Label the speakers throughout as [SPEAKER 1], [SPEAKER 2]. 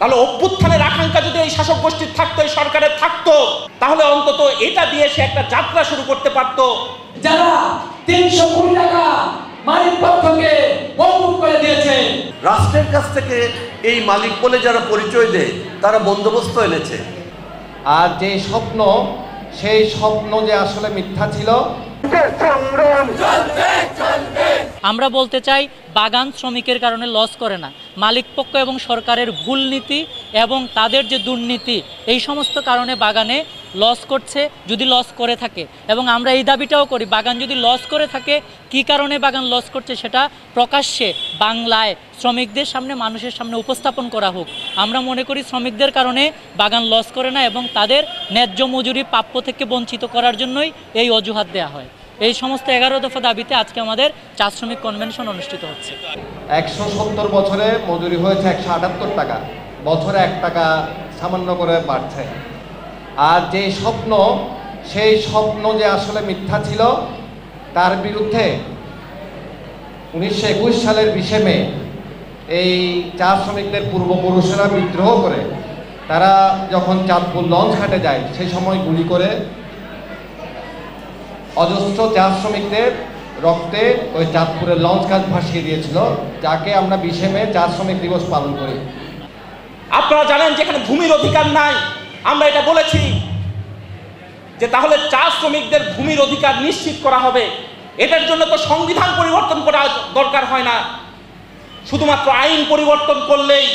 [SPEAKER 1] তাহলে অভ্যুত্থানের আকাঙ্ক্ষা যদি এই শাসক গোষ্ঠীর থাকতো, এই সরকারের থাকতো, তাহলে অন্তত এটা দিয়ে সে একটা যাত্রা শুরু করতে পারতো।
[SPEAKER 2] যারা 300 কোটি টাকা মালিক পক্ষকে মওকুফ করে দিয়েছে,
[SPEAKER 3] রাষ্ট্রের কাছ থেকে এই মালিক বলে যারা পরিচয় দেয় তারা বন্দোবস্ত এনেছে।
[SPEAKER 4] আর যে স্বপ্ন, সেই স্বপ্ন যে আসলে মিথ্যা ছিল।
[SPEAKER 5] আমরা বলতে চাই, বাগান শ্রমিকের কারণে লস করে না, মালিক পক্ষ এবং সরকারের ভুল নীতি এবং তাদের যে দুর্নীতি, এই সমস্ত কারণে বাগানে লস করছে। যদি লস করে থাকে, এবং আমরা এই দাবিটাও করি, বাগান যদি লস করে থাকে, কি কারণে বাগান লস করছে সেটা প্রকাশ্যে বাংলায় শ্রমিকদের সামনে, মানুষের সামনে উপস্থাপন করা হোক। আমরা মনে করি শ্রমিকদের কারণে বাগান লস করে না, এবং তাদের ন্যায্য মজুরি প্রাপ্য থেকে বঞ্চিত করার জন্যই এই অজুহাত দেওয়া হয়। এই সমস্ত 11 দফা দাবিতে আজকে আমাদের চা শ্রমিক কনভেনশন অনুষ্ঠিত হচ্ছে।
[SPEAKER 4] 170 বছরে মজুরি হয়েছে 178 টাকা, বছরে 1 টাকা সামান্য করে বাড়ছে। আর যে স্বপ্ন, সেই স্বপ্ন যে আসলে মিথ্যা ছিল, তার বিরুদ্ধে 1921 সালের 20 মে এই চা শ্রমিকদের পূর্বপুরুষেরা বিদ্রোহ করে তারা যখন চাঁদপুর লঞ্চ ঘাটে যায়, সেই সময় গুলি করে অজস্র চা শ্রমিকদের রক্তে ওই চাঁদপুরের লঞ্চ ঘাট ভাসিয়ে দিয়েছিল, যাকে আমরা 20 মে চা শ্রমিক দিবস পালন করি।
[SPEAKER 1] আপনারা জানেন যেখানে ভূমির অধিকার নাই, আমরা এটা বলেছি যে তাহলে চা শ্রমিকদের ভূমির অধিকার নিশ্চিত করা হবে। এটার জন্য তো সংবিধান পরিবর্তন করা দরকার হয় না, শুধুমাত্র আইন পরিবর্তন করলেই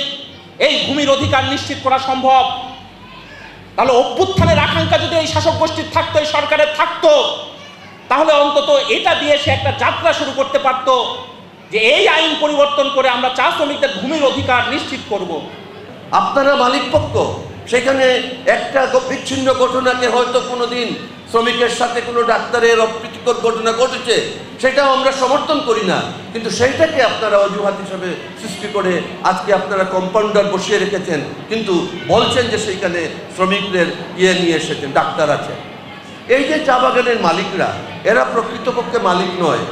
[SPEAKER 1] এই ভূমির অধিকার নিশ্চিত করা সম্ভব। তাহলে অভ্যুত্থানের আকাঙ্ক্ষা যদি এই শাসক গোষ্ঠীর থাকতো, এই সরকারের থাকতো, তাহলে অন্তত এটা দিয়ে সে একটা যাত্রা শুরু করতে পারতো যে এই আইন পরিবর্তন করে আমরা চা শ্রমিকদের ভূমির অধিকার নিশ্চিত করব।
[SPEAKER 3] আপনারা মালিক পক্ষ, সেখানে একটা বিচ্ছিন্ন ঘটনাকে হয়তো কোনোদিন শ্রমিকের সাথে কোনো ডাক্তারের অপ্রীতিকর ঘটনা ঘটেছে, সেটাও আমরা সমর্থন করি না, কিন্তু সেইটাকে আপনারা অজুহাত হিসাবে সৃষ্টি করে আজকে আপনারা কম্পাউন্ডার বসিয়ে রেখেছেন, কিন্তু বলছেন যে সেইখানে শ্রমিকদের নিয়ে এসেছেন, ডাক্তার আছে। এই যে চা বাগানের মালিকরা, এরা প্রকৃতপক্ষে মালিক নয়।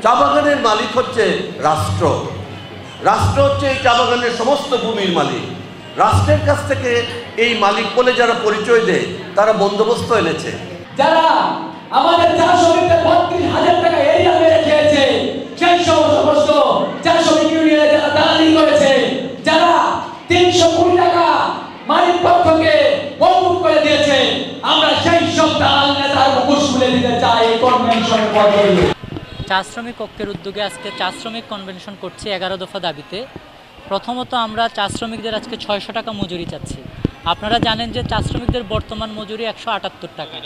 [SPEAKER 3] চা বাগানের মালিক হচ্ছে রাষ্ট্র। রাষ্ট্র হচ্ছে এই চা বাগানের সমস্ত ভূমির মালিক। রাষ্ট্রের কাছ থেকে এই মালিক বলে যারা পরিচয় দেয় তারা বন্দোবস্ত এনেছে।
[SPEAKER 2] যারা আমাদের চা শ্রমিকদের 32,000 টাকা এরিয়া মেরে খেয়েছে, সেই সমস্ত চা শ্রমিক ইউনিয়নে যারা দালালি করেছে, যারা 300 কোটি টাকা মালিক পক্ষকে মওকুফ করে দিয়েছে, আমরা সেই সব দালাল নেতার মুখোশ খুলে দিতে চাই এই কনভেনশনের পদ্ধতি।
[SPEAKER 5] চা শ্রমিক ঐক্যের উদ্যোগে আজকে চা শ্রমিক কনভেনশন করছি 11 দফা দাবিতে। প্রথমত আমরা চা শ্রমিকদের আজকে 600 টাকা মজুরি চাচ্ছি। আপনারা জানেন যে চা শ্রমিকদের বর্তমান মজুরি 178 টাকা।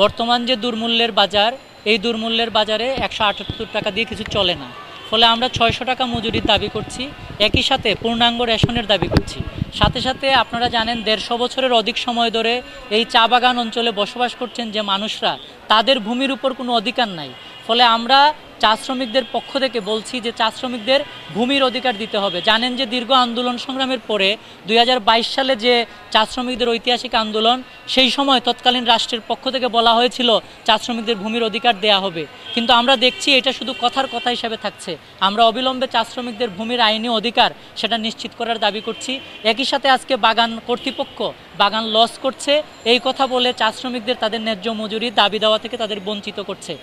[SPEAKER 5] বর্তমান যে দুর্মূল্যের বাজার, এই দুর্মূল্যের বাজারে 178 টাকা দিয়ে কিছু চলে না। ফলে আমরা 600 টাকা মজুরির দাবি করছি, একই সাথে পূর্ণাঙ্গ রেশনের দাবি করছি। সাথে সাথে আপনারা জানেন 150 বছরের অধিক সময় ধরে এই চা বাগান অঞ্চলে বসবাস করছেন যে মানুষরা, তাদের ভূমির উপর কোনো অধিকার নাই। ফলে আমরা চা শ্রমিকদের পক্ষ থেকে বলছি যে চা শ্রমিকদের ভূমির অধিকার দিতে হবে। জানেন যে দীর্ঘ আন্দোলন সংগ্রামের পরে 2022 সালে যে চা শ্রমিকদের ঐতিহাসিক আন্দোলন, সেই সময় তৎকালীন রাষ্ট্রের পক্ষ থেকে বলা হয়েছিল চা শ্রমিকদের ভূমির অধিকার দেয়া হবে, কিন্তু আমরা দেখছি এটা শুধু কথার কথা হিসাবে থাকছে। আমরা অবিলম্বে চা শ্রমিকদের ভূমির আইনি অধিকার সেটা নিশ্চিত করার দাবি করছি। একই সাথে আজকে বাগান কর্তৃপক্ষ বাগান লস করছে এই কথা বলে চা শ্রমিকদের তাদের ন্যায্য মজুরি দাবি দেওয়া থেকে তাদের বঞ্চিত করছে।